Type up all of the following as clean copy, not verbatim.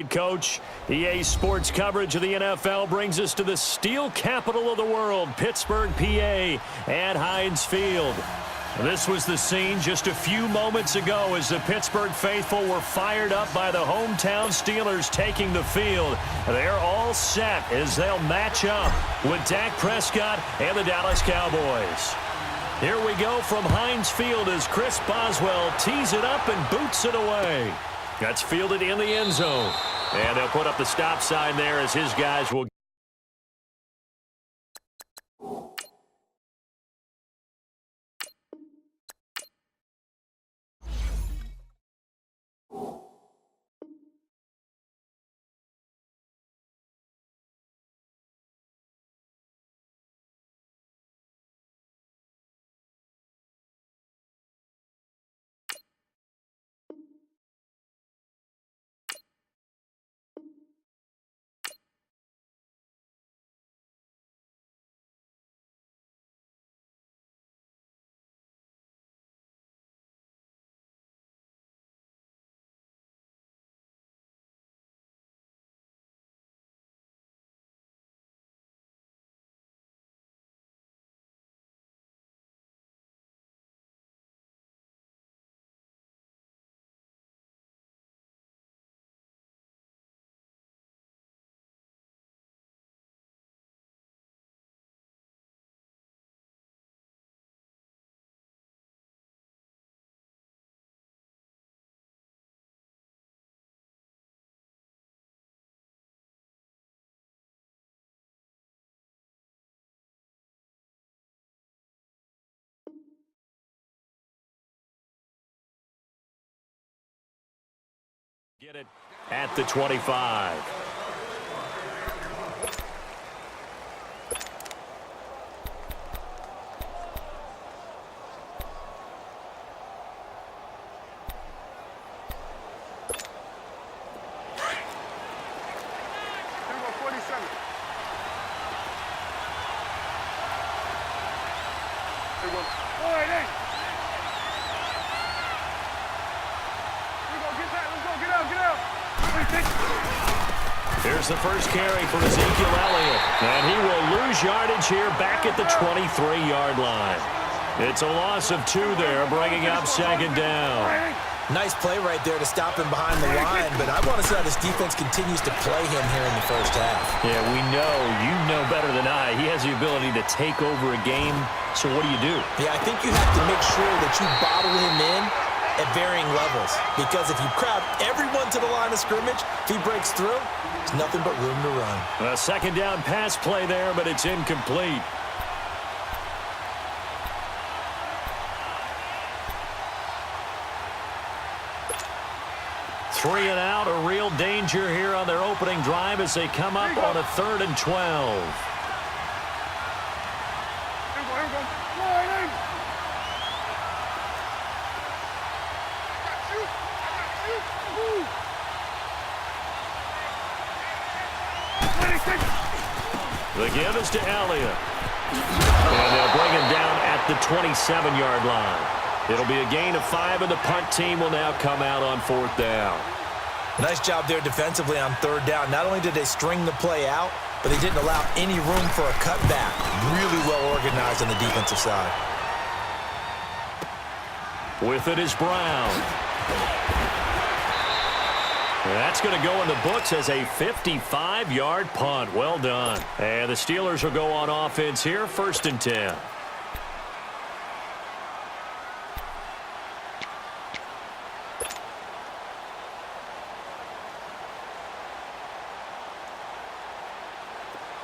Coach, EA Sports coverage of the NFL brings us to the steel capital of the world, Pittsburgh, PA, at Heinz Field. This was the scene just a few moments ago as the Pittsburgh faithful were fired up by the hometown Steelers taking the field. They're all set as they'll match up with Dak Prescott and the Dallas Cowboys. Here we go from Heinz Field as Chris Boswell tees it up and boots it away. That's fielded in the end zone. And they'll put up the stop sign there as his guys will. Get it at the 25. Here's the first carry for Ezekiel Elliott. And he will lose yardage here back at the 23-yard line. It's a loss of 2 there, bringing up second down. Nice play right there to stop him behind the line, but I want to see how this defense continues to play him here in the first half. Yeah, we know, you know better than I, he has the ability to take over a game, so what do you do? Yeah, I think you have to make sure that you bottle him in at varying levels, because if you crowd everyone to the line of scrimmage, if he breaks through, there's nothing but room to run. A second down pass play there, but it's incomplete. Three and out, a real danger here on their opening drive as they come up on a 3rd and 12. The give is to Elliott. And they'll bring him down at the 27-yard line. It'll be a gain of 5, and the punt team will now come out on 4th down. Nice job there defensively on 3rd down. Not only did they string the play out, but they didn't allow any room for a cutback. Really well organized on the defensive side. With it is Brown. That's going to go in the books as a 55-yard punt. Well done. And the Steelers will go on offense here, 1st and 10.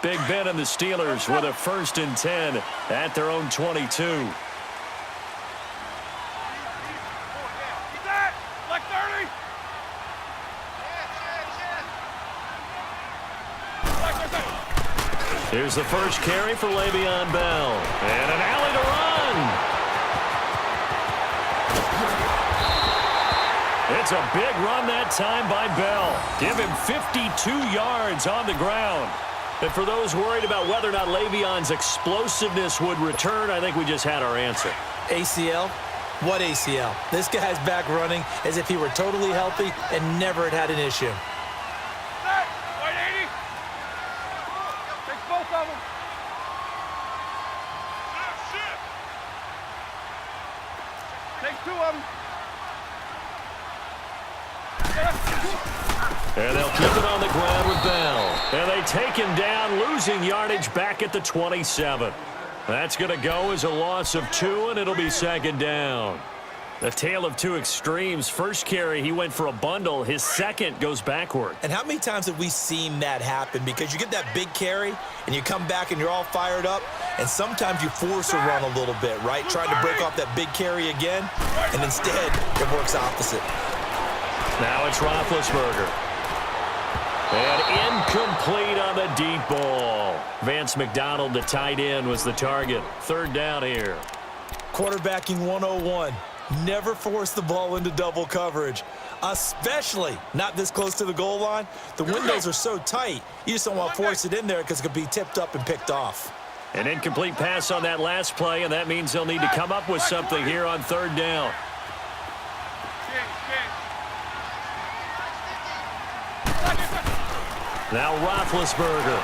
Big Ben and the Steelers with a 1st and 10 at their own 22. Here's the first carry for Le'Veon Bell. And an alley to run. It's a big run that time by Bell. Give him 52 yards on the ground. And for those worried about whether or not Le'Veon's explosiveness would return, I think we just had our answer. ACL? What ACL? This guy's back running as if he were totally healthy and never had an issue. Take 2 of them. And they'll keep it on the ground with Bell. And they take him down, losing yardage back at the 27. That's going to go as a loss of 2, and it'll be second down. The tale of two extremes. First carry, he went for a bundle. His second goes backward. And how many times have we seen that happen? Because you get that big carry, and you come back and you're all fired up, and sometimes you force a run a little bit, right? Trying to break off that big carry again, and instead it works opposite. Now it's Roethlisberger. And incomplete on the deep ball. Vance McDonald, the tight end, was the target. Third down here. Quarterbacking 101. Never force the ball into double coverage, especially not this close to the goal line. The windows are so tight, you just don't want to force it in there because it could be tipped up and picked off. An incomplete pass on that last play, and that means they'll need to come up with something here on third down. Now Roethlisberger.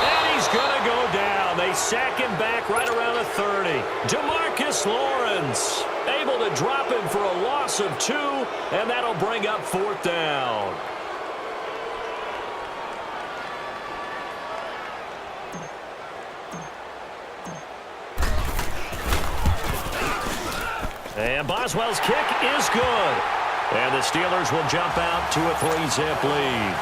And he's going to go down. They sack him back right around the 30. DeMarcus Lawrence able to drop him for a loss of 2, and that'll bring up fourth down. And Boswell's kick is good. And the Steelers will jump out to a 3-zip lead.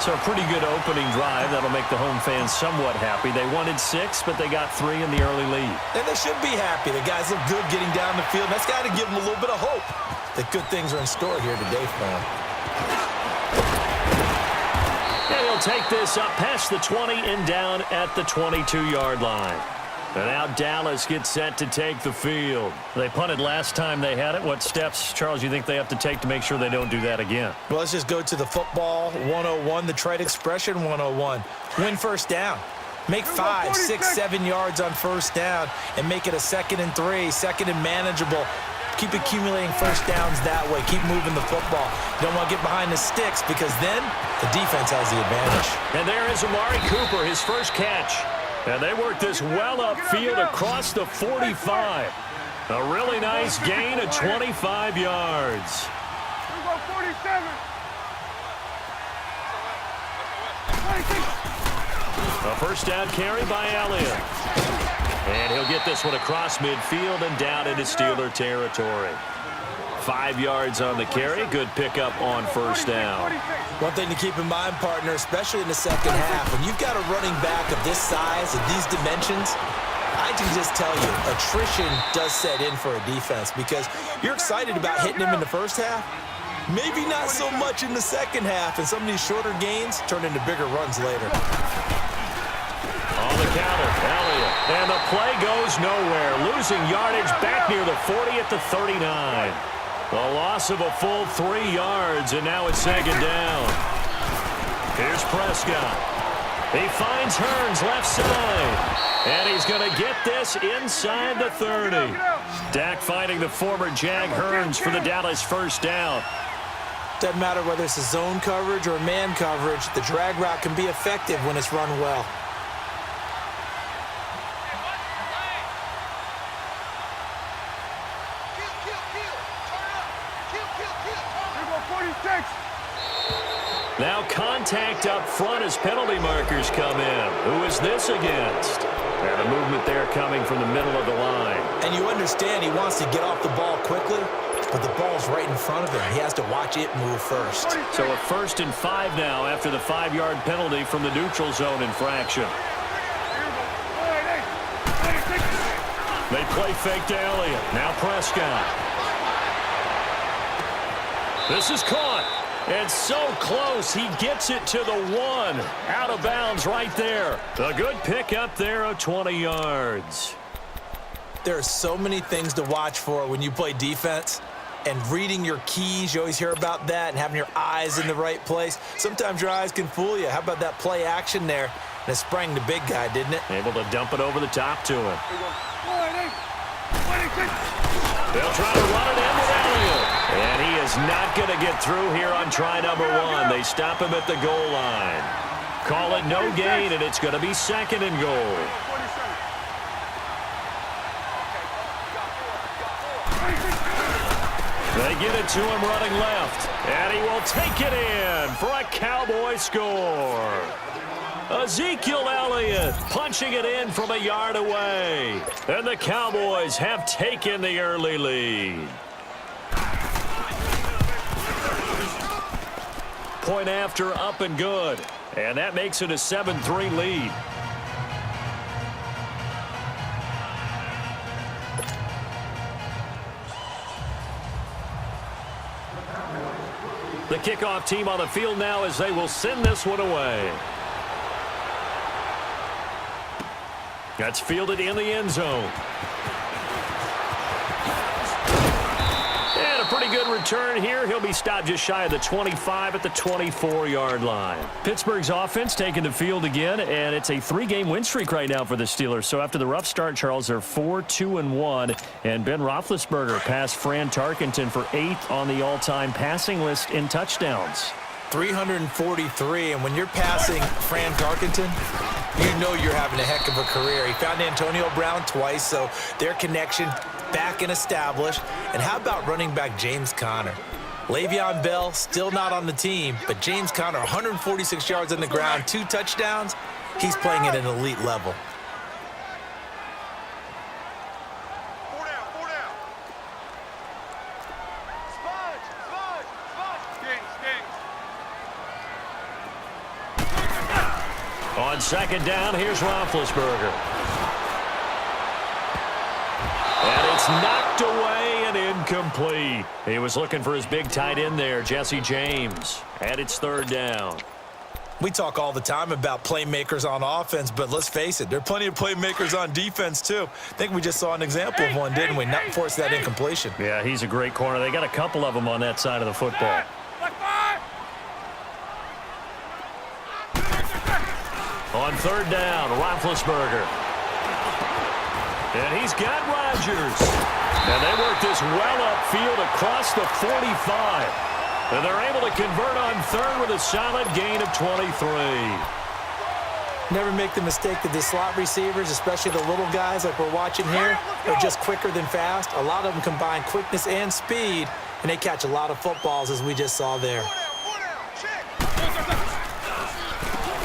So a pretty good opening drive. That'll make the home fans somewhat happy. They wanted 6, but they got 3 in the early lead. And they should be happy. The guys look good getting down the field. That's got to give them a little bit of hope that good things are in store here today for them. And he'll take this up past the 20 and down at the 22-yard line. And now Dallas gets set to take the field. They punted last time they had it. What steps, Charles, you think they have to take to make sure they don't do that again? Well, let's just go to the football 101, the trade expression 101. Win first down. Make 5, 6, 7 yards on first down and make it a 2nd and 3, 2nd and manageable. Keep accumulating first downs that way. Keep moving the football. You don't want to get behind the sticks because then the defense has the advantage. And there is Amari Cooper, his first catch. And they work this well upfield across the 45. A really nice gain of 25 yards. A first down carry by Elliott. And he'll get this one across midfield and down into Steeler territory. 5 yards on the carry. Good pickup on first down. One thing to keep in mind, partner, especially in the second half, when you've got a running back of this size and these dimensions, I can just tell you, attrition does set in for a defense because you're excited about hitting him in the first half. Maybe not so much in the second half, and some of these shorter gains turn into bigger runs later. On the counter, Elliott. And the play goes nowhere. Losing yardage back near the 40 at the 39. A loss of a full 3 yards, and now it's second down. Here's Prescott. He finds Hearns left side. And he's going to get this inside the 30. Dak finding the former Jag Hearns for the Dallas first down. Doesn't matter whether it's a zone coverage or man coverage, the drag route can be effective when it's run well. Now contact up front as penalty markers come in. Who is this against? And a movement there coming from the middle of the line. And you understand he wants to get off the ball quickly, but the ball's right in front of him. He has to watch it move first. So a 1st and 5 now after the 5-yard penalty from the neutral zone infraction. They play fake to Elliott. Now Prescott. This is caught. It's so close. He gets it to the 1. Out of bounds right there. A good pick up there of 20 yards. There are so many things to watch for when you play defense. And reading your keys, you always hear about that, and having your eyes in the right place. Sometimes your eyes can fool you. How about that play action there? And it sprang the big guy, didn't it? Able to dump it over the top to him. They'll try to run it in with Elliott. And he is not going to get through here on try number 1. They stop him at the goal line. Call it no gain, and it's going to be 2nd and goal. They get it to him running left, and he will take it in for a Cowboy score. Ezekiel Elliott punching it in from a yard away, and the Cowboys have taken the early lead. Point after, up and good, and that makes it a 7-3 lead. The kickoff team on the field now as they will send this one away. That's fielded in the end zone. And a pretty good return here. He'll be stopped just shy of the 25 at the 24-yard line. Pittsburgh's offense taking the field again, and it's a 3-game win streak right now for the Steelers. So after the rough start, Charles, they're 4-2-1, and Ben Roethlisberger passed Fran Tarkenton for 8th on the all-time passing list in touchdowns. 343, and when you're passing Fran Tarkenton, you know you're having a heck of a career. He found Antonio Brown twice, so their connection back and established. And how about running back James Conner? Le'Veon Bell still not on the team, but James Conner, 146 yards on the ground, 2 touchdowns. He's playing at an elite level. On 2nd down, here's Roethlisberger. And it's knocked away and incomplete. He was looking for his big tight end there, Jesse James. And it's 3rd down. We talk all the time about playmakers on offense, but let's face it, there are plenty of playmakers on defense, too. I think we just saw an example of one, didn't we? Not force that incompletion. Yeah, he's a great corner. They got a couple of them on that side of the football. On 3rd down, Roethlisberger. And he's got Rodgers. And they work this well upfield across the 45. And they're able to convert on 3rd with a solid gain of 23. Never make the mistake that the slot receivers, especially the little guys like we're watching here, are just quicker than fast. A lot of them combine quickness and speed, and they catch a lot of footballs, as we just saw there.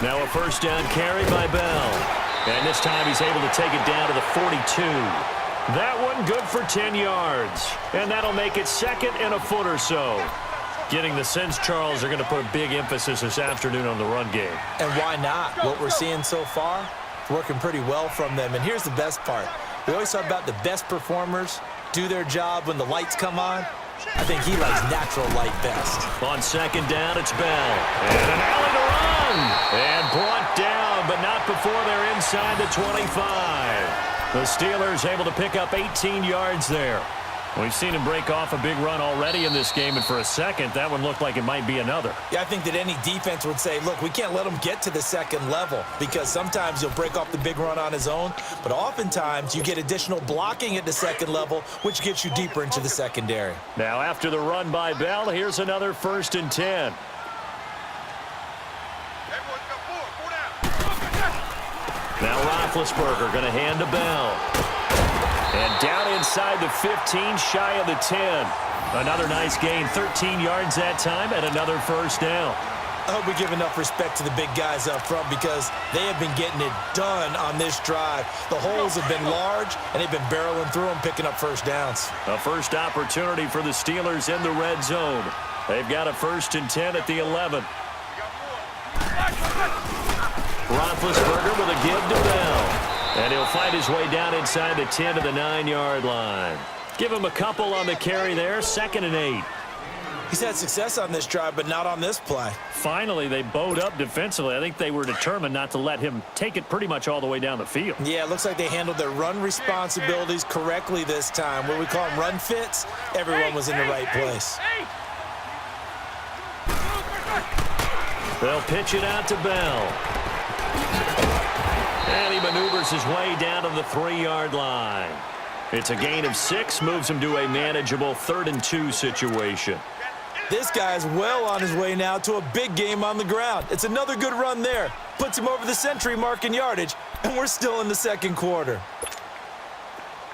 Now a 1st down carry by Bell. And this time he's able to take it down to the 42. That one good for 10 yards. And that'll make it 2nd and a foot or so. Getting the sense, Charles, are going to put a big emphasis this afternoon on the run game. And why not? What we're seeing so far, working pretty well from them. And here's the best part. We always talk about the best performers do their job when the lights come on. I think he likes natural light best. On 2nd down, it's Bell. And an alley to run. And brought down, but not before they're inside the 25. The Steelers able to pick up 18 yards there. We've seen him break off a big run already in this game, and for a second, that one looked like it might be another. Yeah, I think that any defense would say, look, we can't let him get to the 2nd level because sometimes he'll break off the big run on his own, but oftentimes you get additional blocking at the 2nd level, which gets you deeper into the secondary. Now, after the run by Bell, here's another 1st and 10. Now Roethlisberger going to hand to Bell. And down inside the 15, shy of the 10. Another nice gain, 13 yards that time, and another 1st down. I hope we give enough respect to the big guys up front because they have been getting it done on this drive. The holes have been large, and they've been barreling through them, picking up 1st downs. A first opportunity for the Steelers in the red zone. They've got a 1st and 10 at the 11. Roethlisberger with a give to Bell. And he'll fight his way down inside the 10 to the 9-yard line. Give him a couple on the carry there, 2nd and 8. He's had success on this drive, but not on this play. Finally, they bowed up defensively. I think they were determined not to let him take it pretty much all the way down the field. Yeah, it looks like they handled their run responsibilities correctly this time. What we call them run fits, everyone was in the right place. They'll pitch it out to Bell. And he maneuvers his way down to the 3-yard line. It's a gain of 6, moves him to a manageable 3rd and 2 situation. This guy's well on his way now to a big game on the ground. It's another good run there. Puts him over the century mark in yardage, and we're still in the second quarter.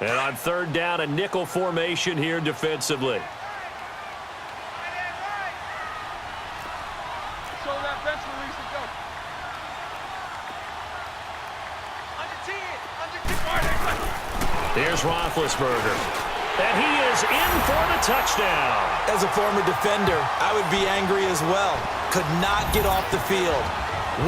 And on third down, a nickel formation here defensively. Show that bench release and go. Here's Roethlisberger. And he is in for the touchdown. As a former defender, I would be angry as well. Could not get off the field.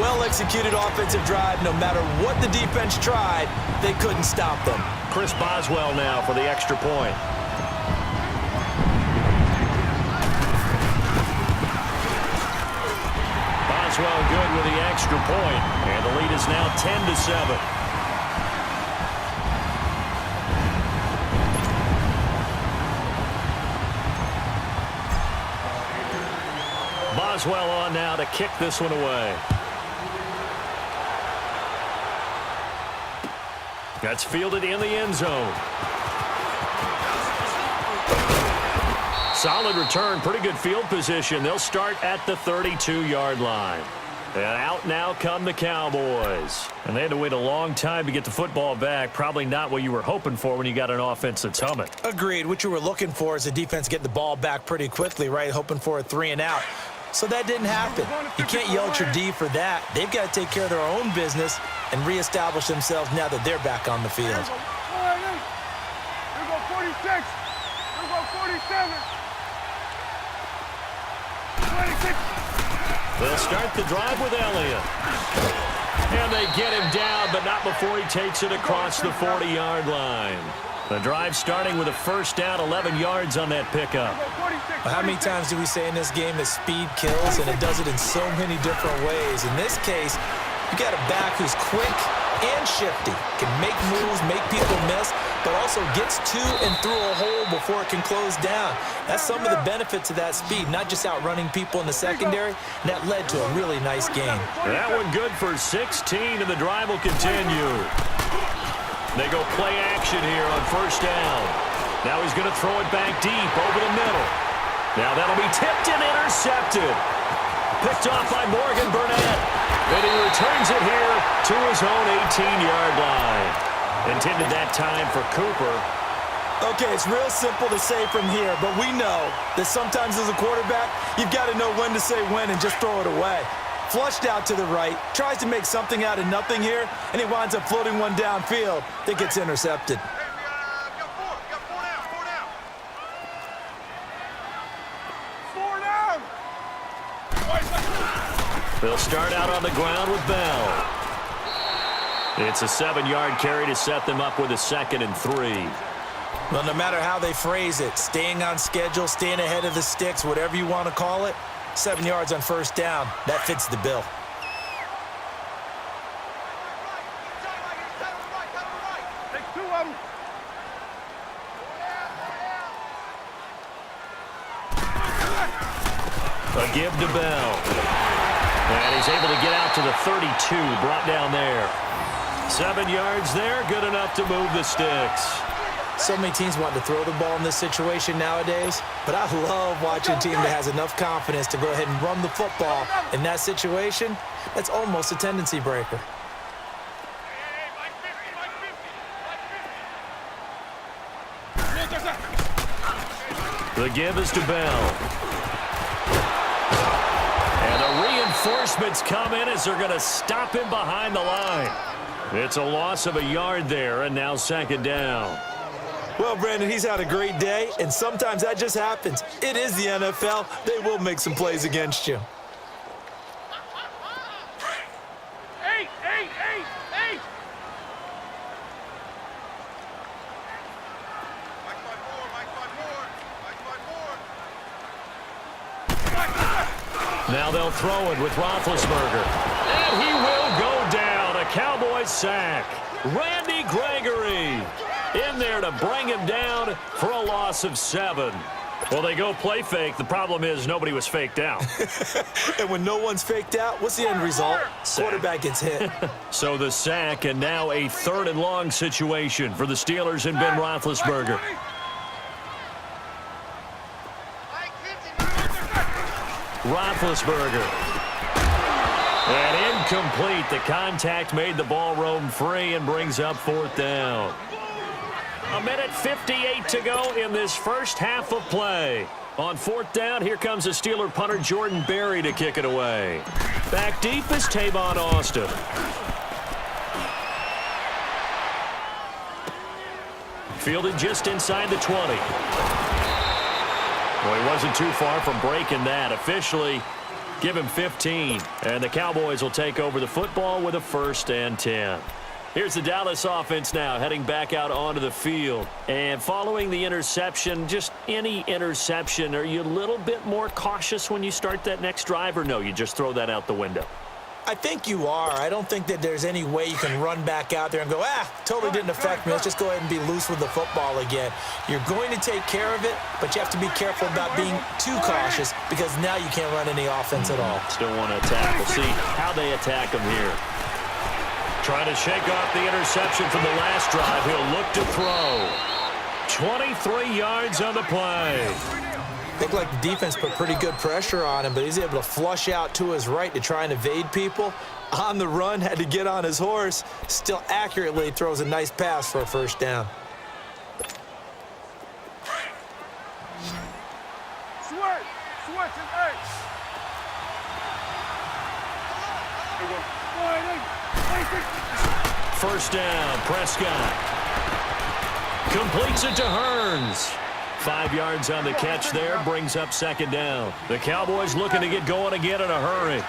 Well-executed offensive drive. No matter what the defense tried, they couldn't stop them. Chris Boswell now for the extra point. Boswell good with the extra point. And the lead is now 10-7. Boswell on now to kick this one away. That's fielded in the end zone. Solid return, pretty good field position. They'll start at the 32-yard line. And out now come the Cowboys. And they had to wait a long time to get the football back. Probably not what you were hoping for when you got an offense that's humming. Agreed. What you were looking for is the defense getting the ball back pretty quickly, right? Hoping for a 3 and out. So that didn't happen. You can't yell at your D for that. They've got to take care of their own business and reestablish themselves now that they're back on the field. Here we go 46. Here we go 47. 26. They'll start the drive with Elliott. And they get him down, but not before he takes it across the 40-yard line. The drive starting with a first down, 11 yards on that pickup. Well, how many times do we say in this game that speed kills, and it does it in so many different ways? In this case, you got a back who's quick and shifty, can make moves, make people miss, but also gets to and through a hole before it can close down. That's some of the benefits of that speed, not just outrunning people in the secondary. And that led to a really nice game. That one good for 16, and the drive will continue. They go play action here on first down. Now he's going to throw it back deep over the middle. Now that'll be tipped and intercepted. Picked off by Morgan Burnett. And he returns it here to his own 18-yard line. Intended that time for Cooper. Okay, it's real simple to say from here, but we know that sometimes as a quarterback, you've got to know when to say when and just throw it away. Flushed out to the right, tries to make something out of nothing here, and he winds up floating one downfield that gets intercepted. Four down. They'll start out on the ground with Bell. It's a 7-yard carry to set them up with a 2nd and 3. Well, no matter how they phrase it, staying on schedule, staying ahead of the sticks, whatever you want to call it, 7 yards on first down, that fits the bill. Take 2 of them. A give to Bell. And he's able to get out to the 32, brought down there. 7 yards there, good enough to move the sticks. So many teams want to throw the ball in this situation nowadays, but I love watching a team that has enough confidence to go ahead and run the football. In that situation, that's almost a tendency breaker. The give is to Bell. And the reinforcements come in as they're going to stop him behind the line. It's a loss of a yard there, and now 2nd down. Well, Brandon, he's had a great day, and sometimes that just happens. It is the NFL. They will make some plays against you. 8. Now they'll throw it with Roethlisberger. And he will go down. A Cowboys sack. Randy Gregory in there to bring him down for a loss of 7. Well, they go play fake. The problem is nobody was faked out. And when no one's faked out, what's the end result? Quarterback gets hit. So the sack, and now a 3rd and long situation for the Steelers and Ben Roethlisberger. Roethlisberger. And incomplete. The contact made the ball roam free and brings up 4th down. 1:58 to go in this first half of play. On 4th down, here comes the Steeler punter Jordan Berry to kick it away. Back deep is Tavon Austin. Fielded just inside the 20. Well, he wasn't too far from breaking that. Officially, give him 15. And the Cowboys will take over the football with a 1st and 10. Here's the Dallas offense now heading back out onto the field. And following the interception, just any interception, are you a little bit more cautious when you start that next drive, or no, you just throw that out the window? I think you are. I don't think that there's any way you can run back out there and go, totally didn't affect me. Let's just go ahead and be loose with the football again. You're going to take care of it, but you have to be careful about being too cautious because now you can't run any offense at all. Still want to attack. We'll see how they attack them here. Trying to shake off the interception from the last drive. He'll look to throw. 23 yards on the play. Looked like the defense put pretty good pressure on him, but he's able to flush out to his right to try and evade people. On the run, had to get on his horse. Still accurately throws a nice pass for a 1st down. Switch, and 8. 1st down, Prescott. Completes it to Hearns. 5 yards on the catch there, brings up 2nd down. The Cowboys looking to get going again in a hurry.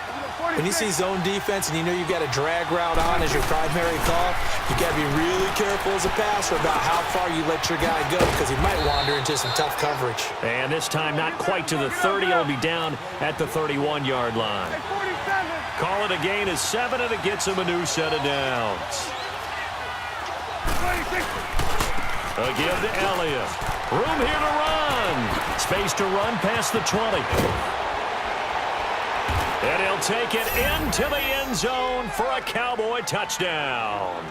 When you see zone defense and you know you've got a drag route on as your primary call, you got to be really careful as a passer about how far you let your guy go because he might wander into some tough coverage. And this time not quite to the 30. It'll be down at the 31-yard line. Call it a gain of 7, and it gets him a new set of downs. A give to Elliott. Room here to run. Space to run past the 20. And he'll take it into the end zone for a Cowboy touchdown.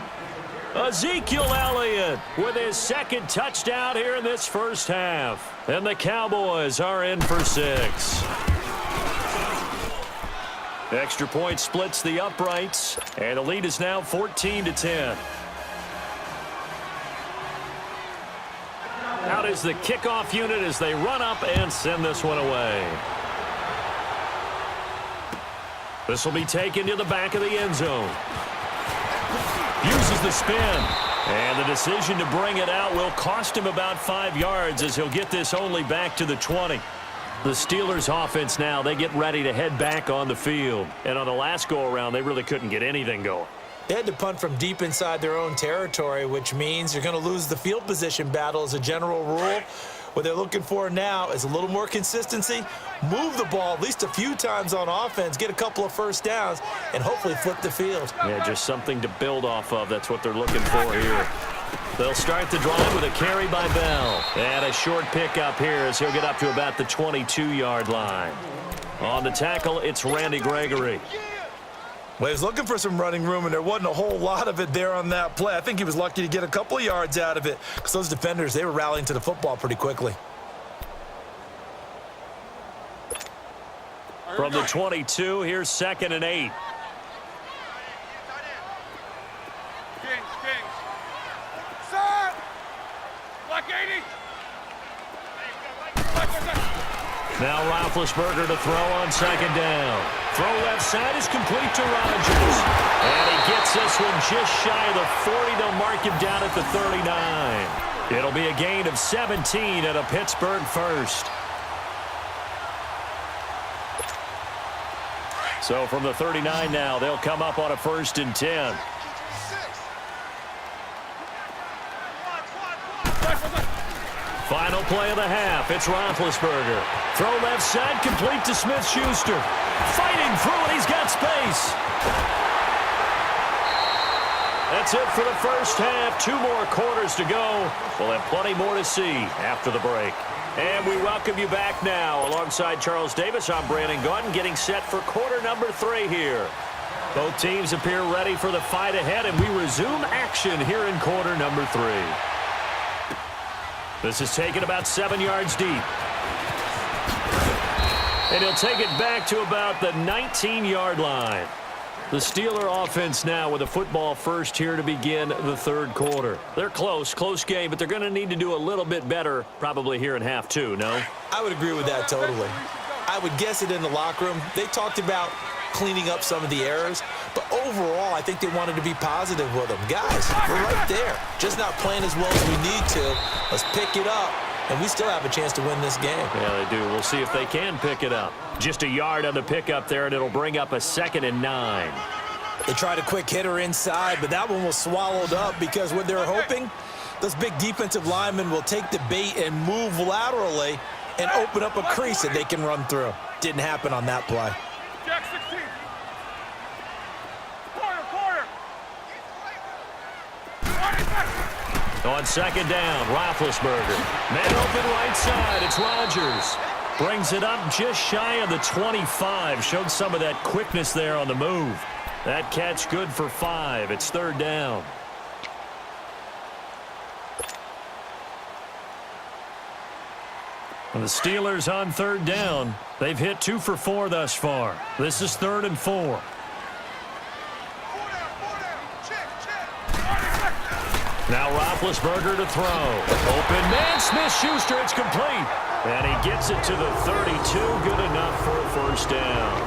Ezekiel Elliott with his 2nd touchdown here in this first half. And the Cowboys are in for 6. Extra point splits the uprights. And the lead is now 14-10. Out is the kickoff unit as they run up and send this one away. This will be taken to the back of the end zone. Uses the spin. And the decision to bring it out will cost him about 5 yards as he'll get this only back to the 20. The Steelers offense now, they get ready to head back on the field. And on the last go-around, they really couldn't get anything going. They had to punt from deep inside their own territory, which means you're going to lose the field position battle as a general rule. What they're looking for now is a little more consistency, move the ball at least a few times on offense, get a couple of 1st downs, and hopefully flip the field. Yeah, just something to build off of. That's what they're looking for here. They'll start the drive with a carry by Bell. And a short pickup here as he'll get up to about the 22-yard line. On the tackle, it's Randy Gregory. Well, he was looking for some running room, and there wasn't a whole lot of it there on that play. I think he was lucky to get a couple of yards out of it because those defenders, they were rallying to the football pretty quickly. From the 22, here's 2nd and 8. Kings. Set. Black 80. Now Roethlisberger to throw on 2nd down. Throw left side is complete to Rodgers. And he gets this one just shy of the 40. They'll mark him down at the 39. It'll be a gain of 17 and a Pittsburgh 1st. So from the 39 now, they'll come up on a 1st and 10. Final play of the half. It's Roethlisberger. Throw left side, complete to Smith-Schuster. Fighting through it. He's got space. That's it for the first half. 2 more quarters to go. We'll have plenty more to see after the break. And we welcome you back now. Alongside Charles Davis, I'm Brandon Gaudin, getting set for quarter number 3 here. Both teams appear ready for the fight ahead, and we resume action here in quarter number 3. This is taken about 7 yards deep. And he'll take it back to about the 19-yard line. The Steeler offense now with a football first here to begin the third quarter. They're close game, but they're going to need to do a little bit better probably here in half two, no? I would agree with that totally. I would guess it in the locker room. They talked about cleaning up some of the errors, but overall, I think they wanted to be positive with them. Guys, we're right there. Just not playing as well as we need to. Let's pick it up, and we still have a chance to win this game. Yeah, they do. We'll see if they can pick it up. Just a yard on the pickup there, and it'll bring up a 2nd and 9. They tried a quick hitter inside, but that one was swallowed up because what they're hoping, those big defensive linemen will take the bait and move laterally and open up a crease that they can run through. Didn't happen on that play. Jack 16. Corner. On 2nd down, Roethlisberger. Man open right side. It's Rodgers. Brings it up just shy of the 25. Showed some of that quickness there on the move. That catch good for 5. It's 3rd down. And the Steelers on 3rd down. They've hit 2 for 4 thus far. This is 3rd and 4. Now Roethlisberger to throw. Open man, Smith-Schuster, it's complete. And he gets it to the 32, good enough for a 1st down.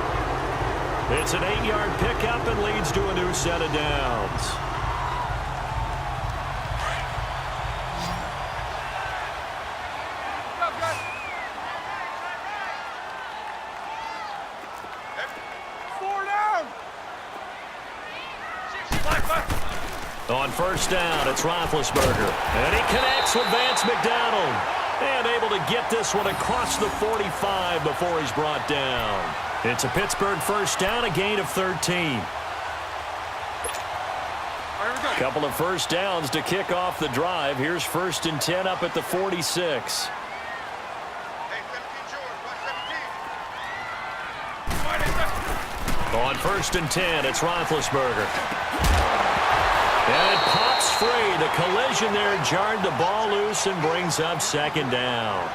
It's an 8-yard pickup and leads to a new set of downs. On 1st down, it's Roethlisberger. And he connects with Vance McDonald. And able to get this one across the 45 before he's brought down. It's a Pittsburgh 1st down, a gain of 13. Couple of 1st downs to kick off the drive. Here's 1st and 10 up at the 46. On 1st and 10, it's Roethlisberger. And it pops free. The collision there jarred the ball loose and brings up 2nd down.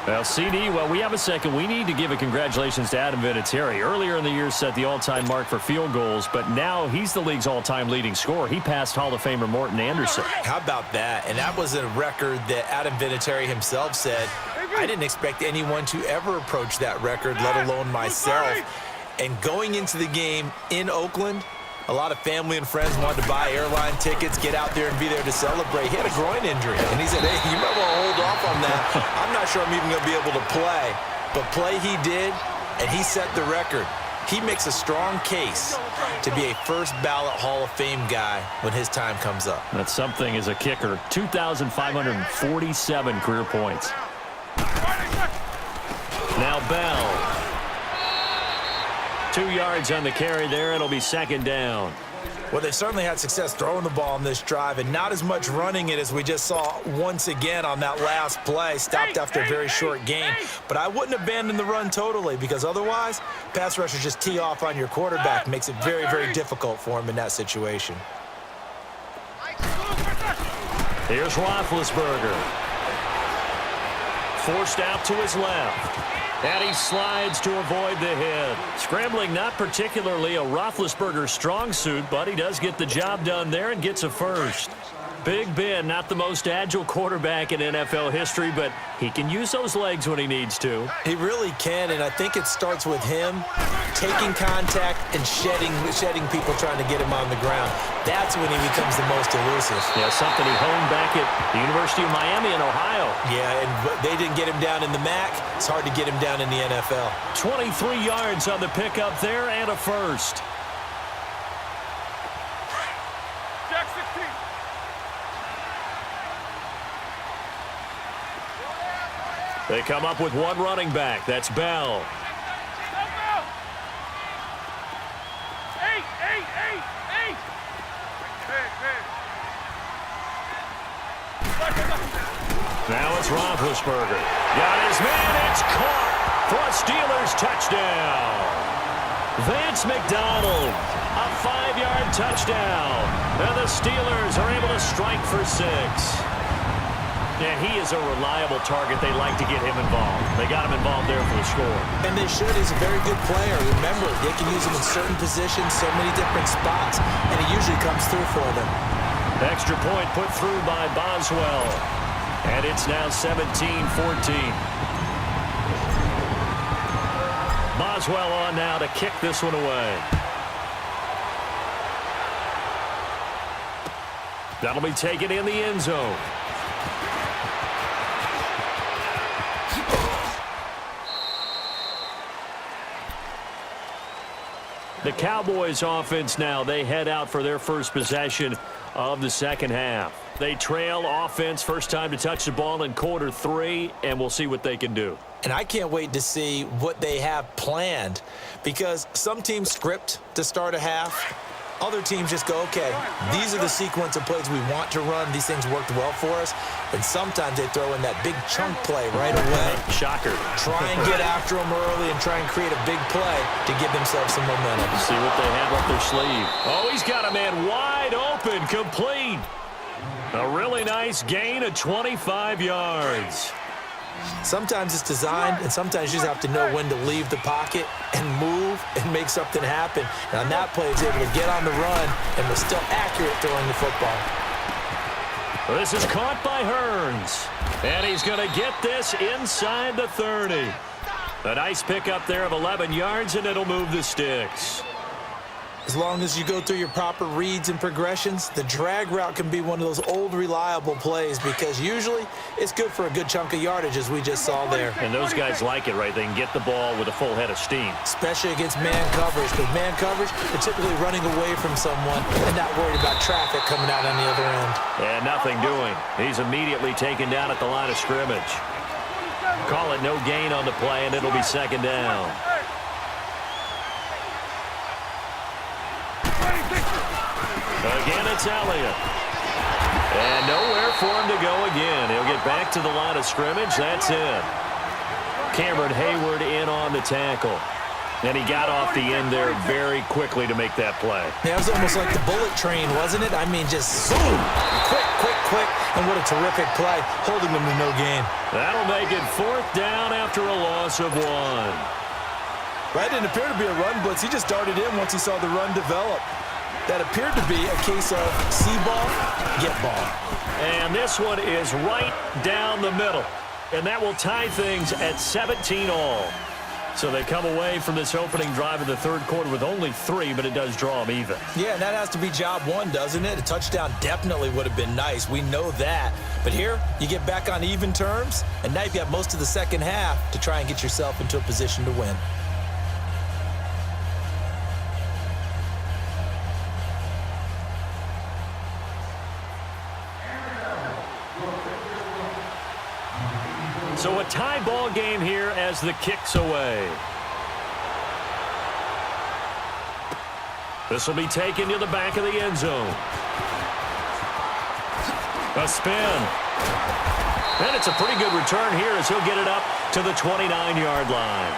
Well, CD, while we have a second, we need to give a congratulations to Adam Vinatieri. Earlier in the year set the all-time mark for field goals, but now he's the league's all-time leading scorer. He passed Hall of Famer Morton Anderson. How about that? And that was a record that Adam Vinatieri himself said, I didn't expect anyone to ever approach that record, let alone myself. And going into the game in Oakland, a lot of family and friends wanted to buy airline tickets, get out there and be there to celebrate. He had a groin injury, and he said, hey, you might want to hold off on that. I'm not sure I'm even going to be able to play. But play he did, and he set the record. He makes a strong case to be a first-ballot Hall of Fame guy when his time comes up. That's something as a kicker. 2,547 career points. Now Bell. 2 yards on the carry there. It'll be 2nd down. Well, they certainly had success throwing the ball in this drive and not as much running it as we just saw once again on that last play. Stopped after a very short game. But I wouldn't abandon the run totally because otherwise, pass rushers just tee off on your quarterback. Makes it very, very difficult for him in that situation. Here's Roethlisberger. Forced out to his left. And he slides to avoid the hit. Scrambling not particularly a Roethlisberger strong suit, but he does get the job done there and gets a 1st. Big Ben, not the most agile quarterback in NFL history, but he can use those legs when he needs to. He really can, and I think it starts with him taking contact and shedding people trying to get him on the ground. That's when he becomes the most elusive. Yeah, something he honed back at the University of Miami in Ohio. Yeah, and they didn't get him down in the MAC. It's hard to get him down in the NFL. 23 yards on the pickup there and a 1st. Jack 16. They come up with one running back. That's Bell. Now it's Roethlisberger. Got his man. It's caught for a Steelers touchdown. Vance McDonald, a 5-yard touchdown. And the Steelers are able to strike for 6. And he is a reliable target. They like to get him involved. They got him involved there for the score. And they should. He's a very good player. Remember, they can use him in certain positions, so many different spots, and he usually comes through for them. Extra point put through by Boswell. And it's now 17-14. Boswell on now to kick this one away. That'll be taken in the end zone. The Cowboys offense now, they head out for their first possession of the second half. They trail offense, first time to touch the ball in quarter 3, and we'll see what they can do. And I can't wait to see what they have planned, because some teams script to start a half. Other teams just go, okay, these are the sequence of plays we want to run. These things worked well for us. And sometimes they throw in that big chunk play right away. Shocker. Try and get after them early and try and create a big play to give themselves some momentum. See what they have up their sleeve. Oh, he's got a man wide open, complete. A really nice gain of 25 yards. Sometimes it's designed, and sometimes you just have to know when to leave the pocket and move and make something happen. And on that play, he's able to get on the run and was still accurate throwing the football. This is caught by Hearns. And he's going to get this inside the 30. A nice pickup there of 11 yards, and it'll move the sticks. As long as you go through your proper reads and progressions, the drag route can be one of those old reliable plays, because usually it's good for a good chunk of yardage, as we just saw there. And those guys like it, right? They can get the ball with a full head of steam. Especially against man coverage, because man coverage, they're typically running away from someone and not worried about traffic coming out on the other end. And nothing doing. He's immediately taken down at the line of scrimmage. Call it no gain on the play, and it'll be second down. Again, it's Elliott. And nowhere for him to go again. He'll get back to the line of scrimmage. That's it. Cameron Hayward in on the tackle. And he got off the end there very quickly to make that play. Yeah, it was almost like the bullet train, wasn't it? I mean, just zoom. Quick, quick, quick. And what a terrific play, holding him to no gain. That'll make it fourth down after a loss of 1. That didn't appear to be a run blitz. He just darted in once he saw the run develop. That appeared to be a case of see ball, get ball. And this one is right down the middle. And that will tie things at 17 all. So they come away from this opening drive in the third quarter with only 3, but it does draw them even. Yeah, and that has to be job 1, doesn't it? A touchdown definitely would have been nice. We know that. But here, you get back on even terms, and now you've got most of the second half to try and get yourself into a position to win. So a tie ball game here as the kick's away. This will be taken to the back of the end zone. A spin. And it's a pretty good return here as he'll get it up to the 29-yard line.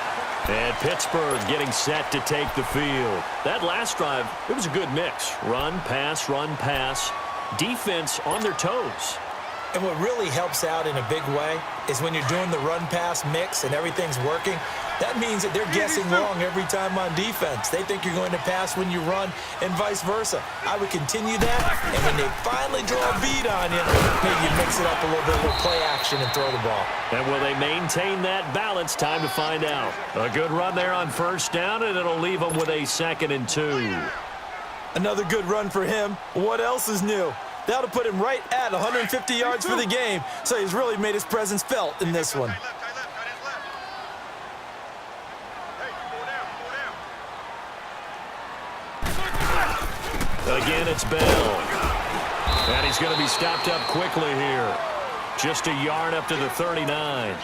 And Pittsburgh getting set to take the field. That last drive, it was a good mix. Run, pass, defense on their toes. And what really helps out in a big way is when you're doing the run-pass mix and everything's working, that means that they're guessing wrong every time on defense. They think you're going to pass when you run and vice versa. I would continue that, and when they finally draw a bead on you, maybe you mix it up a little bit, a little play action, and throw the ball. And will they maintain that balance? Time to find out. A good run there on first down, and it'll leave them with a 2nd and 2. Another good run for him. What else is new? That'll put him right at 150 yards for the game, so he's really made his presence felt in this one. Again, it's Bell. And he's going to be stopped up quickly here. Just a yard up to the 39.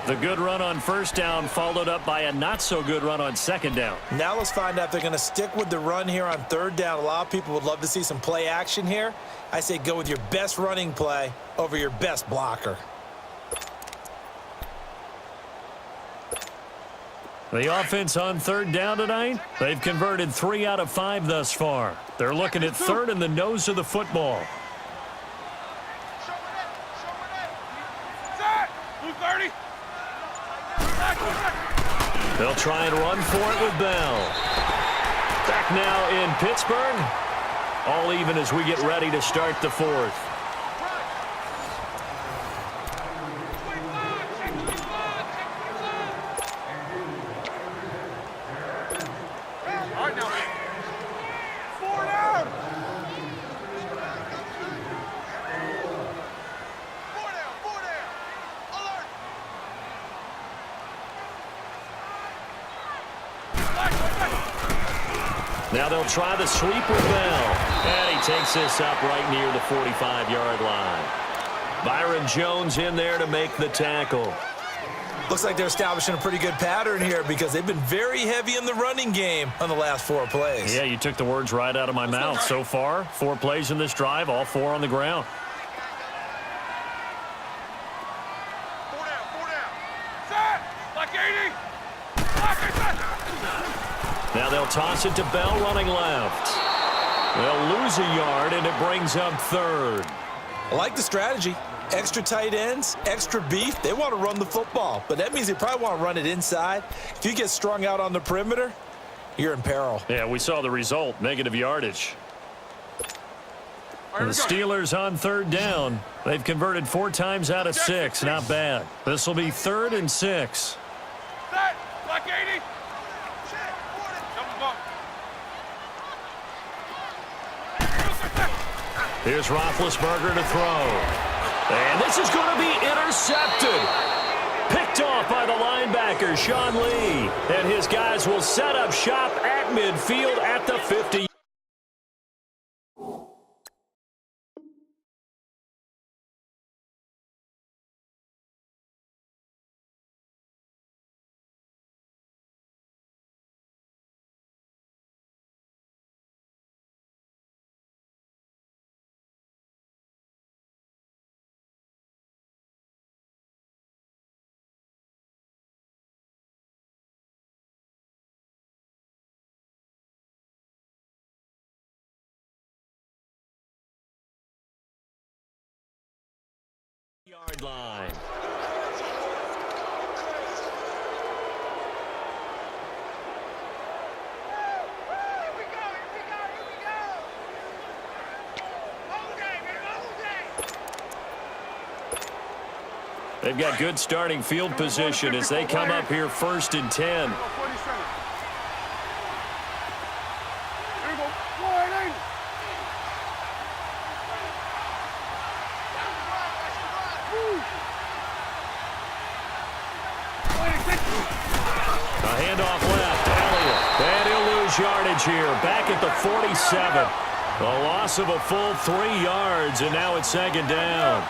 The good run on first down followed up by a not-so-good run on second down. Now let's find out if they're going to stick with the run here on third down. A lot of people would love to see some play action here. I say go with your best running play over your best blocker. The offense on third down tonight, they've converted 3 out of 5 thus far. They're looking at third in the nose of the football. They'll try and run for it with Bell. Back now in Pittsburgh. All even as we get ready to start the fourth. Now they'll try the sweep with Bell. And he takes this up right near the 45-yard line. Byron Jones in there to make the tackle. Looks like they're establishing a pretty good pattern here because they've been very heavy in the running game on the last 4 plays. Yeah, you took the words right out of my mouth. So far, 4 plays in this drive, all 4 on the ground. 4 down, 4 down. Set! Like 80! Now they'll toss it to Bell running left. They'll lose a yard, and it brings up third. I like the strategy. Extra tight ends, extra beef. They want to run the football, but that means they probably want to run it inside. If you get strung out on the perimeter, you're in peril. Yeah, we saw the result, negative yardage. The Steelers on third down. They've converted 4 times out of 6. Not bad. This will be 3rd and 6. Set! Like 80! Here's Roethlisberger to throw. And this is going to be intercepted. Picked off by the linebacker, Sean Lee. And his guys will set up shop at midfield at the 50. Yard line. They've got good starting field position as they come up here 1st and 10. A handoff left, Elliott. And he'll lose yardage here, back at the 47. A loss of a full 3 yards, and now it's 2nd down.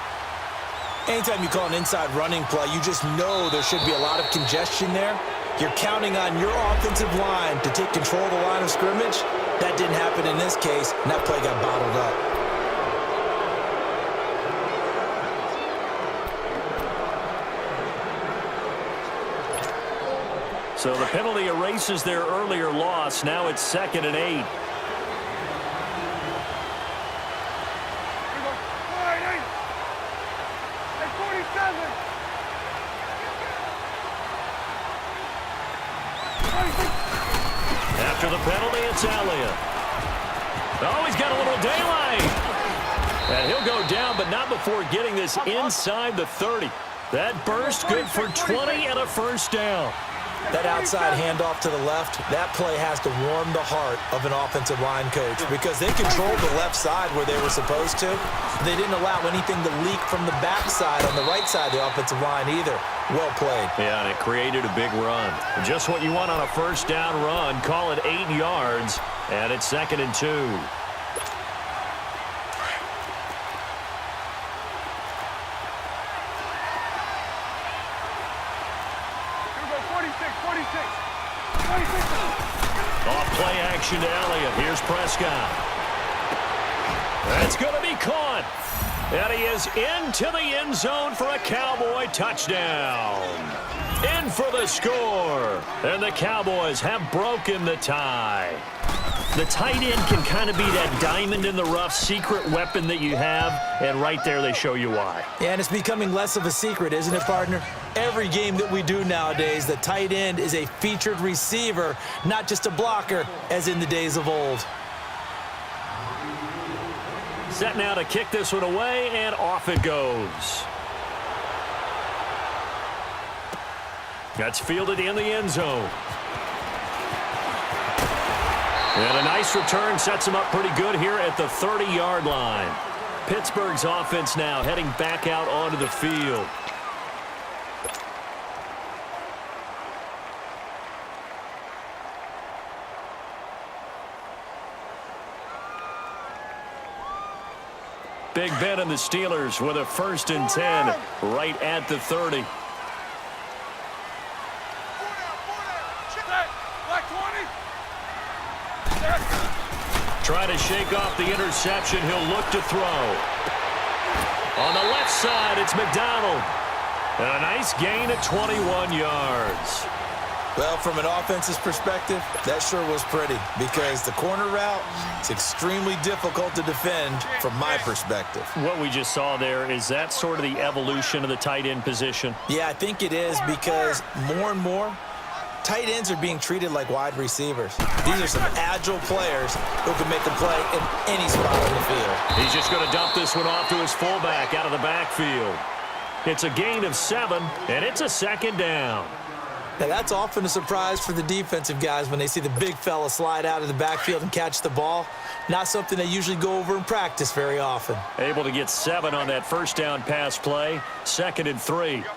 Anytime you call an inside running play, you just know there should be a lot of congestion there. You're counting on your offensive line to take control of the line of scrimmage. That didn't happen in this case, and that play got bottled up. So the penalty erases their earlier loss. Now it's 2nd and 8. After the penalty, it's Elliott. Oh, he's got a little daylight. And he'll go down, but not before getting this inside the 30. That burst good for 20 and a 1st down. That outside handoff to the left, that play has to warm the heart of an offensive line coach because they controlled the left side where they were supposed to. They didn't allow anything to leak from the backside on the right side of the offensive line either. Well played. Yeah, and it created a big run. Just what you want on a 1st down run. Call it 8 yards, and it's 2nd and 2. Off play action to Elliott. Here's Prescott. That's going to be caught. And he is into the end zone for a Cowboy touchdown. In for the score. And the Cowboys have broken the tie. The tight end can kind of be that diamond in the rough secret weapon that you have, and right there they show you why. And it's becoming less of a secret, isn't it, partner? Every game that we do nowadays, the tight end is a featured receiver, not just a blocker, as in the days of old. Set now to kick this one away, and off it goes. That's fielded in the end zone. And a nice return sets him up pretty good here at the 30-yard line. Pittsburgh's offense now heading back out onto the field. Big Ben and the Steelers with a 1st and 10 right at the 30. Trying to shake off the interception. He'll look to throw. On the left side, it's McDonald. And a nice gain at 21 yards. Well, from an offense's perspective, that sure was pretty because the corner route is extremely difficult to defend from my perspective. What we just saw there, is that sort of the evolution of the tight end position? Yeah, I think it is because more and more, tight ends are being treated like wide receivers. These are some agile players who can make a play in any spot on the field. He's just going to dump this one off to his fullback out of the backfield. It's a gain of 7, and it's a 2nd down. Now, that's often a surprise for the defensive guys when they see the big fella slide out of the backfield and catch the ball. Not something they usually go over in practice very often. Able to get 7 on that 1st down pass play. 2nd and 3. You got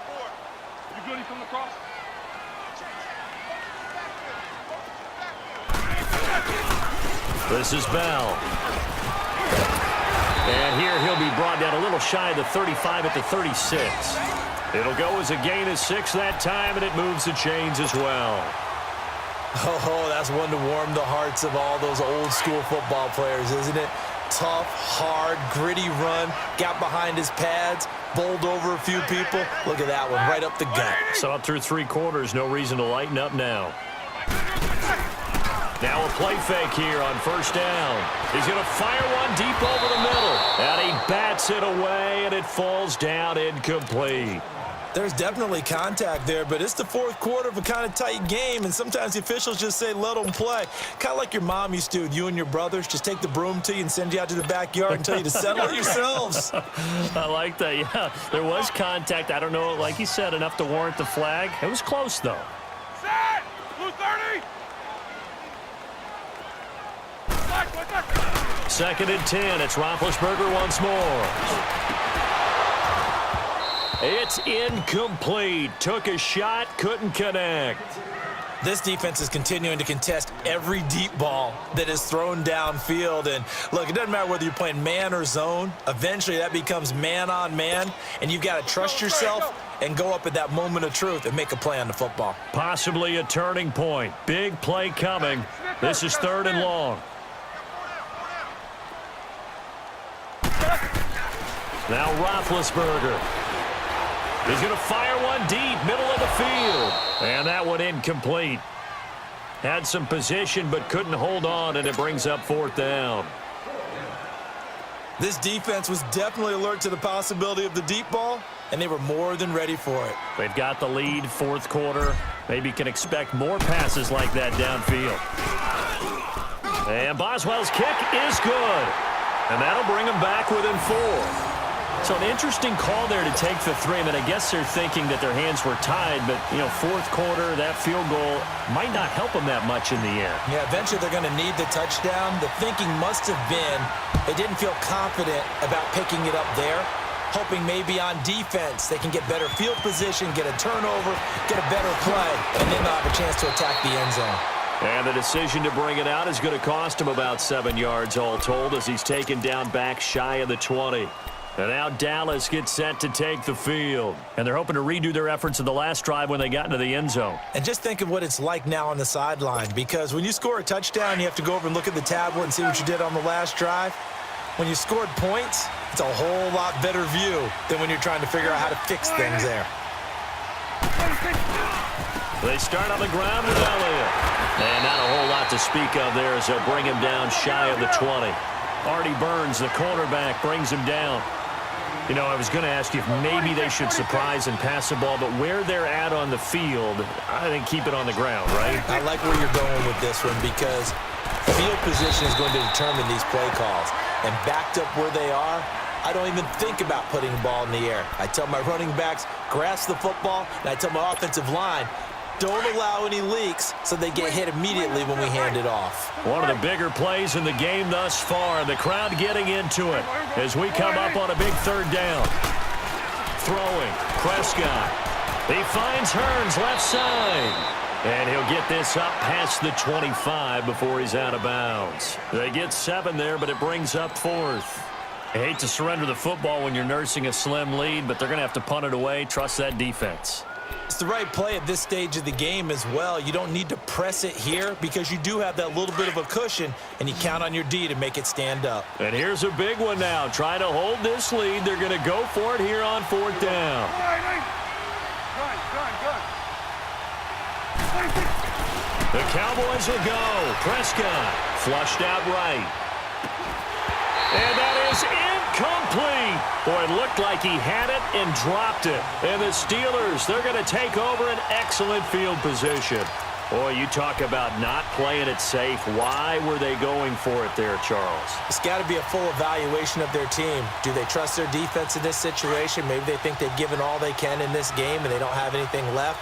4. You good? He coming across? This is Bell. And here he'll be brought down a little shy of the 35 at the 36. It'll go as a gain of 6 that time, and it moves the chains as well. Oh, that's one to warm the hearts of all those old school football players, isn't it? Tough, hard, gritty run, got behind his pads, bowled over a few people. Look at that one, right up the gut. So up through 3 quarters, no reason to lighten up now. Now a play fake here on 1st down. He's going to fire one deep over the middle. And he bats it away, and it falls down incomplete. There's definitely contact there, but it's the 4th quarter of a kind of tight game, and sometimes the officials just say, let them play. Kind of like your mom used to with you and your brothers. Just take the broom to you and send you out to the backyard and tell you to settle it yourselves. I like that, yeah. There was contact. I don't know, like you said, enough to warrant the flag. It was close, though. Set! Blue 30! 2nd and 10. It's Roethlisberger once more. It's incomplete. Took a shot, couldn't connect. This defense is continuing to contest every deep ball that is thrown downfield. And, look, it doesn't matter whether you're playing man or zone. Eventually, that becomes man-on-man, and you've got to trust yourself and go up at that moment of truth and make a play on the football. Possibly a turning point. Big play coming. This is 3rd and long. Now Roethlisberger. He's going to fire one deep, middle of the field. And that one incomplete. Had some position but couldn't hold on, and it brings up 4th down. This defense was definitely alert to the possibility of the deep ball, and they were more than ready for it. They've got the lead, 4th quarter. Maybe can expect more passes like that downfield. And Boswell's kick is good. And that'll bring them back within 4. So an interesting call there to take the 3. I mean, I guess they're thinking that their hands were tied, but, 4th quarter, that field goal might not help them that much in the end. Yeah, eventually they're going to need the touchdown. The thinking must have been they didn't feel confident about picking it up there, hoping maybe on defense they can get better field position, get a turnover, get a better play, and then they'll have a chance to attack the end zone. And the decision to bring it out is going to cost him about 7 yards all told as he's taken down back shy of the 20. And now Dallas gets set to take the field. And they're hoping to redo their efforts in the last drive when they got into the end zone. And just think of what it's like now on the sideline, because when you score a touchdown, you have to go over and look at the tablet and see what you did on the last drive. When you scored points, it's a whole lot better view than when you're trying to figure out how to fix things there. They start on the ground with Elliott. And not a whole lot to speak of there as they'll bring him down shy of the 20. Artie Burns, the cornerback, brings him down. You know, I was going to ask you if maybe they should surprise and pass the ball, but where they're at on the field, I think keep it on the ground, right? I like where you're going with this one because field position is going to determine these play calls. And backed up where they are, I don't even think about putting the ball in the air. I tell my running backs, grasp the football, and I tell my offensive line, don't allow any leaks so they get hit immediately when we hand it off. One of the bigger plays in the game thus far. The crowd getting into it as we come up on a big third down. Throwing, Prescott. He finds Hearns left side. And he'll get this up past the 25 before he's out of bounds. They get 7 there, but it brings up 4th. I hate to surrender the football when you're nursing a slim lead, but they're going to have to punt it away. Trust that defense. It's the right play at this stage of the game as well. You don't need to press it here because you do have that little bit of a cushion, and you count on your D to make it stand up. And here's a big one now. Trying to hold this lead. They're going to go for it here on 4th down. The Cowboys will go. Prescott flushed out right. And that is incomplete. Boy, it looked like he had it and dropped it. And the Steelers, they're going to take over an excellent field position. Boy, you talk about not playing it safe. Why were they going for it there, Charles? It's got to be a full evaluation of their team. Do they trust their defense in this situation? Maybe they think they've given all they can in this game and they don't have anything left.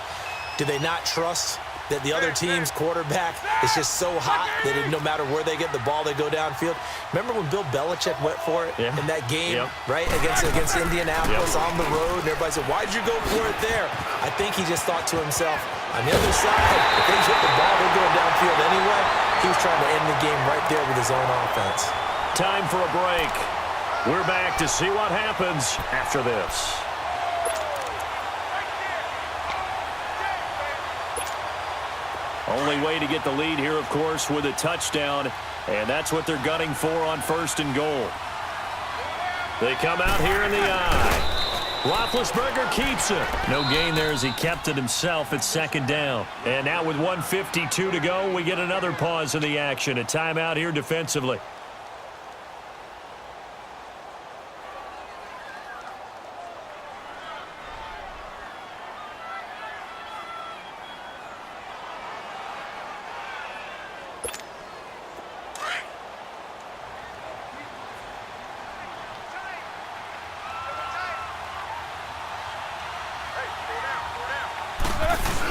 Do they not trust that the other team's quarterback is just so hot that no matter where they get the ball, they go downfield? Remember when Bill Belichick went for it in that game, right, against Indianapolis on the road? And everybody said, why'd you go for it there? I think he just thought to himself, on the other side, if they hit the ball, they're going downfield anyway. He was trying to end the game right there with his own offense. Time for a break. We're back to see what happens after this. Only way to get the lead here, of course, with a touchdown, and that's what they're gunning for on 1st and goal. They come out here in the eye. Roethlisberger keeps it. No gain there as he kept it himself at 2nd down. And now with 1:52 to go, we get another pause in the action. A timeout here defensively.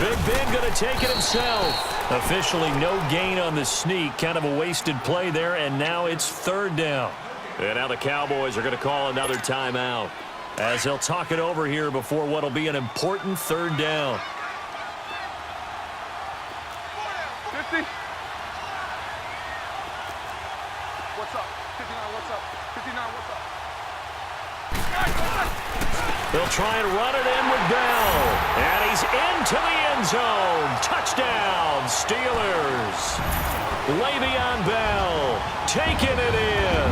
Big Ben going to take it himself. Officially no gain on the sneak. Kind of a wasted play there, and now it's 3rd down. And now the Cowboys are going to call another timeout as they'll talk it over here before what will be an important 3rd down. 50. What's up? 59, what's up? 59, what's up? They'll try and run it in with Bell. And he's into the end zone. Touchdown, Steelers. Le'Veon Bell taking it in.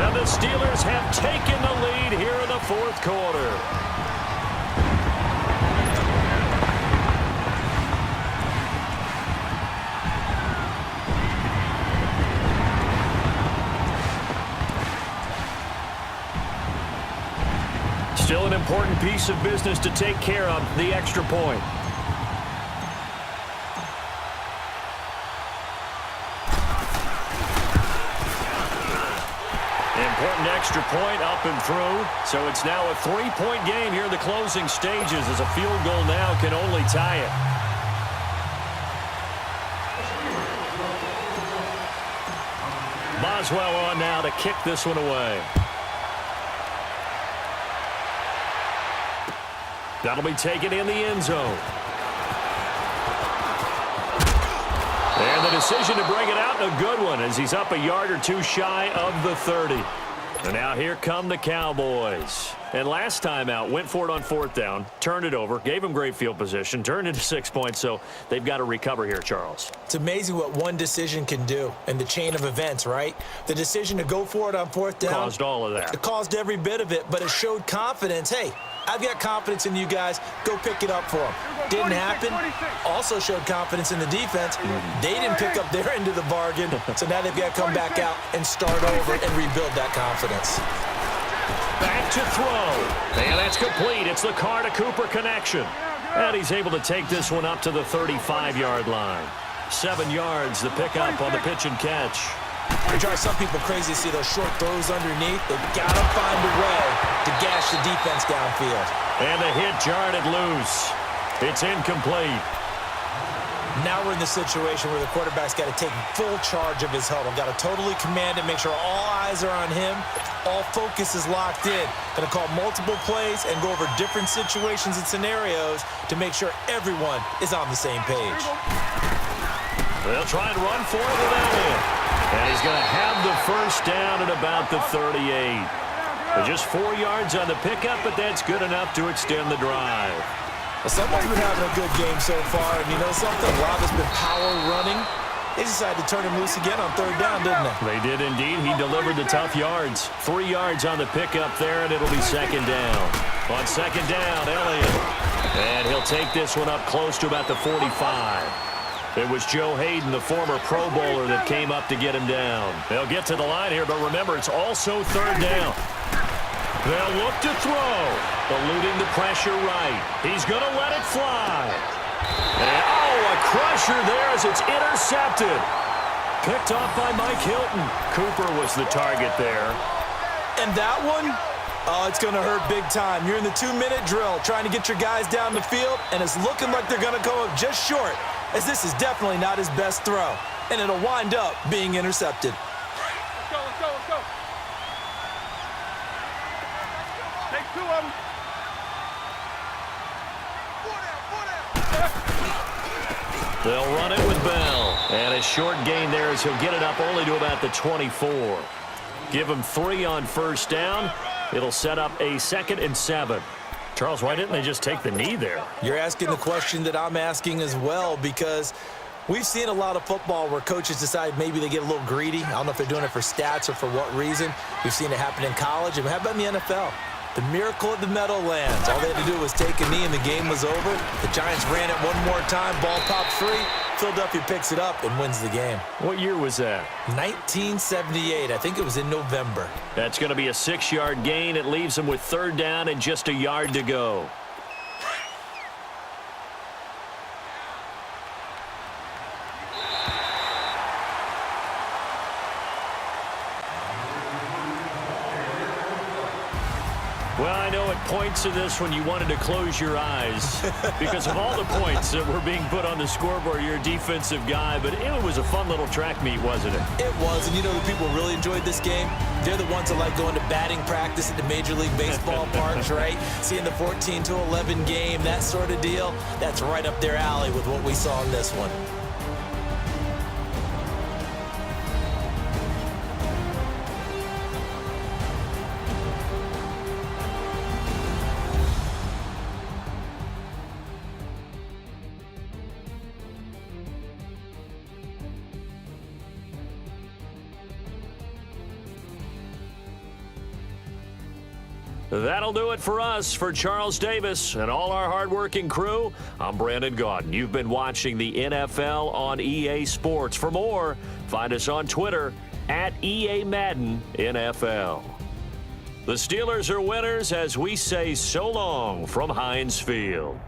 And the Steelers have taken the lead here in the 4th quarter. Still an important piece of business to take care of, the extra point. Important extra point up and through. So it's now a 3-point game here in the closing stages as a field goal now can only tie it. Boswell on now to kick this one away. That'll be taken in the end zone. And the decision to bring it out, a good one, as he's up a yard or two shy of the 30. And now here come the Cowboys. And last time out, went for it on 4th down, turned it over, gave him great field position, turned into 6 points, so they've got to recover here, Charles. It's amazing what one decision can do in the chain of events, right? The decision to go for it on 4th down Caused all of that. It caused every bit of it, but it showed confidence. Hey, I've got confidence in you guys. Go pick it up for them. Didn't happen. Also showed confidence in the defense. They didn't pick up their end of the bargain, so now they've got to come back out and start over and rebuild that confidence. Back to throw. And that's complete. It's the Carr to Cooper connection. And he's able to take this one up to the 35-yard line. 7 yards, the pickup on the pitch and catch. It drives some people crazy to see those short throws underneath. They've got to find a way to gash the defense downfield. And the hit jarred it loose. It's incomplete. Now we're in the situation where the quarterback's got to take full charge of his huddle. Got to totally command it, make sure all eyes are on him. All focus is locked in. Going to call multiple plays and go over different situations and scenarios to make sure everyone is on the same page. They'll try and run for it with Elliott. And he's going to have the first down at about the 38. Just 4 yards on the pickup, but that's good enough to extend the drive. Someone's been having a good game so far, and you know something? A lot has been power running. They decided to turn him loose again on 3rd down, didn't they? They did indeed. He delivered the tough yards. 3 yards on the pickup there, and it'll be 2nd down. On 2nd down, Elliott. And he'll take this one up close to about the 45. It was Joe Hayden, the former Pro Bowler, that came up to get him down. They'll get to the line here, but remember, it's also 3rd down. They'll look to throw. Eluding the pressure right. He's going to let it fly. And, a crusher there as it's intercepted. Picked off by Mike Hilton. Cooper was the target there. And that one, it's going to hurt big time. You're in the 2-minute drill trying to get your guys down the field, and it's looking like they're going to come up just short, as this is definitely not his best throw. And it'll wind up being intercepted. Let's go, let's go, let's go. Take 2 of them. They'll run it with Bell. And a short gain there as he'll get it up only to about the 24. Give him 3 on 1st down. It'll set up a 2nd and 7. Charles, why didn't they just take the knee there? You're asking the question that I'm asking as well, because we've seen a lot of football where coaches decide maybe they get a little greedy. I don't know if they're doing it for stats or for what reason. We've seen it happen in college. And how about in the NFL? The miracle of the Meadowlands. All they had to do was take a knee and the game was over. The Giants ran it one more time. Ball popped free. Philadelphia picks it up and wins the game. What year was that? 1978. I think it was in November. That's going to be a 6-yard gain. It leaves them with 3rd down and just a yard to go. Well, I know at points of this when you wanted to close your eyes because of all the points that were being put on the scoreboard. You're a defensive guy, but it was a fun little track meet, wasn't it? It was, and you know the people who really enjoyed this game? They're the ones that like going to batting practice at the Major League Baseball parks, right? Seeing the 14-11 game, that sort of deal, that's right up their alley with what we saw in this one. That'll do it for us. For Charles Davis and all our hardworking crew, I'm Brandon Gaudin. You've been watching the NFL on EA Sports. For more, find us on Twitter at EA Madden NFL. The Steelers are winners as we say so long from Heinz Field.